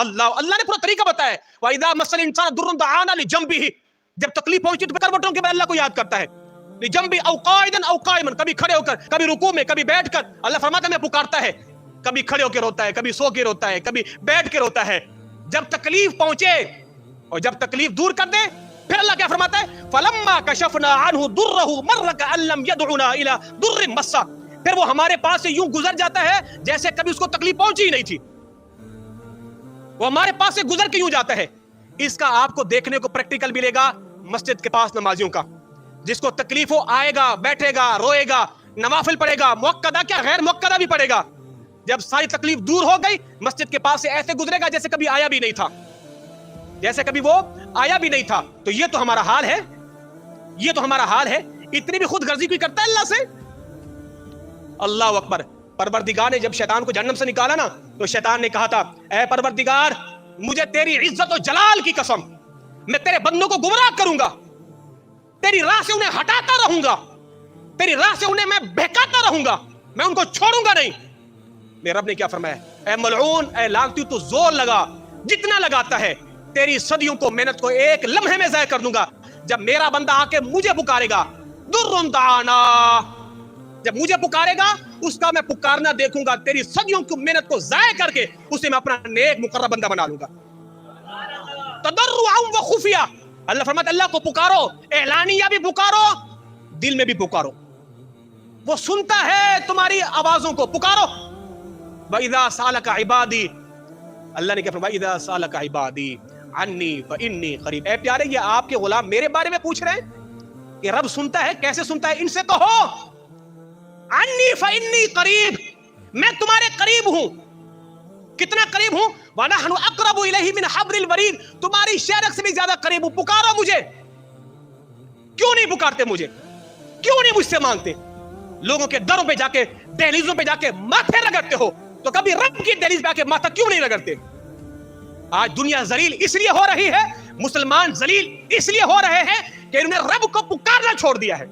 اللہ نے پورا طریقہ بتایا ہے. وَإِذَا مَسَّ الْإِنسَانَ ضُرٌّ دَعَانَا لِجَنبِهِ, جب تکلیف پہنچی تو کروٹوں کے بعد اللہ کو یاد کرتا ہے. لِجَنبِهِ أَوْ قَاعِدًا أَوْ قَائِمًا, کبھی کھڑے ہو کر, کبھی رکوع میں, کبھی بیٹھ کر. اللہ فرماتا ہے میں پکارتا ہے, کبھی کھڑے ہو کے روتا ہے, کبھی سو کے روتا ہے, کبھی بیٹھ کے روتا ہے. جب تکلیف پہنچے اور جب تکلیف دور کر دے, پھر اللہ کیا فرماتا ہے, فَلَمَّا كَشَفْنَا عَنْهُ ضُرَّهُ مَرَّ كَأَن لَّمْ يَدْعُنَا إِلَىٰ ضُرٍّ مَّسَّهُ, پھر وہ ہمارے پاس سے یوں گزر جاتا ہے جیسے کبھی اس کو تکلیف پہنچی ہی نہیں تھی. وہ ہمارے پاس سے گزر کے یوں جاتا ہے. اس کا آپ کو دیکھنے کو پریکٹیکل ملے گا مسجد کے پاس نمازیوں کا, جس کو تکلیف ہو آئے گا, بیٹھے گا, روئے گا, نوافل پڑھے گا, مؤکدہ کیا غیر مؤکدہ بھی پڑھے گا. جب ساری تکلیف دور ہو گئی مسجد کے پاس سے ایسے گزرے گا جیسے کبھی آیا بھی نہیں تھا, جیسے کبھی وہ آیا بھی نہیں تھا. تو یہ تو ہمارا حال ہے, یہ تو ہمارا حال ہے. اتنی بھی خود غرضی کوئی کرتا ہے اللہ سے؟ اللہ اکبر. پروردگار نے جب شیطان کو جہنم سے نکالا نا, تو شیطان نے کہا تھا, اے پروردگار مجھے تیری عزت و جلال کی قسم, میں تیرے بندوں کو گمراہ کروں گا, تیری راہ سے انہیں ہٹاتا رہوں گا, تیری راہ سے انہیں میں بہکاتا رہوں گا, میں ان کو چھوڑوں گا نہیں. میرے رب نے کیا فرمایا, اے ملعون, اے لعنتی, تو زور لگا, جتنا لگاتا ہے, تیری صدیوں کو محنت کو ایک لمحے میں ضائع کر دوں گا. جب میرا بندہ آ کے مجھے پکارے گا, درٌ دعانا, جب مجھے پکارے گا اس کا میں پکارنا دیکھوں گا, تیری صدیوں کی محنت کو ضائع کر کے اسے میں اپنا نیک مقرب بندہ بنا لوں گا. تضرعا و خفیہ, اللہ فرماتا ہے اللہ کو پکارو, اعلانیہ بھی پکارو, دل میں بھی پکارو, وہ سنتا ہے تمہاری آوازوں کو. پکارو. وَإِذَا سَأَلَكَ عِبَادِي, اللہ نے کیا فرمایا, وَإِذَا سَأَلَكَ عِبَادِي عَنِّي فَإِنِّي قَرِيبٌ. اے پیارے, یہ آپ کے غلام میرے بارے میں پوچھ رہے ہیں کہ رب سنتا ہے, کیسے سنتا ہے؟ ان سے کہو عَنِّي فَإِنِّي قَرِيبٌ, میں تمہارے قریب ہوں. کتنا قریب ہوں؟ وَنَحْنُ أَقْرَبُ إِلَيْهِ مِنْ حَبْلِ الْوَرِيدِ, تمہاری شہرک سے بھی زیادہ قریب ہوں. پکارو مجھے. کیوں نہیں پکارتے مجھے؟ کیوں نہیں مجھ سے مانگتے؟ لوگوں کے دروں پہ جا کے, دہلیزوں پہ جا کے ماتھے رگڑتے ہو, تو کبھی رب کی دہلیز پہ آ کے ماتھا کیوں نہیں رگڑتے؟ آج دنیا ذلیل اس لیے ہو رہی ہے, مسلمان ذلیل اس لیے ہو رہے ہیں کہ انہوں نے رب کو پکارنا چھوڑ دیا ہے.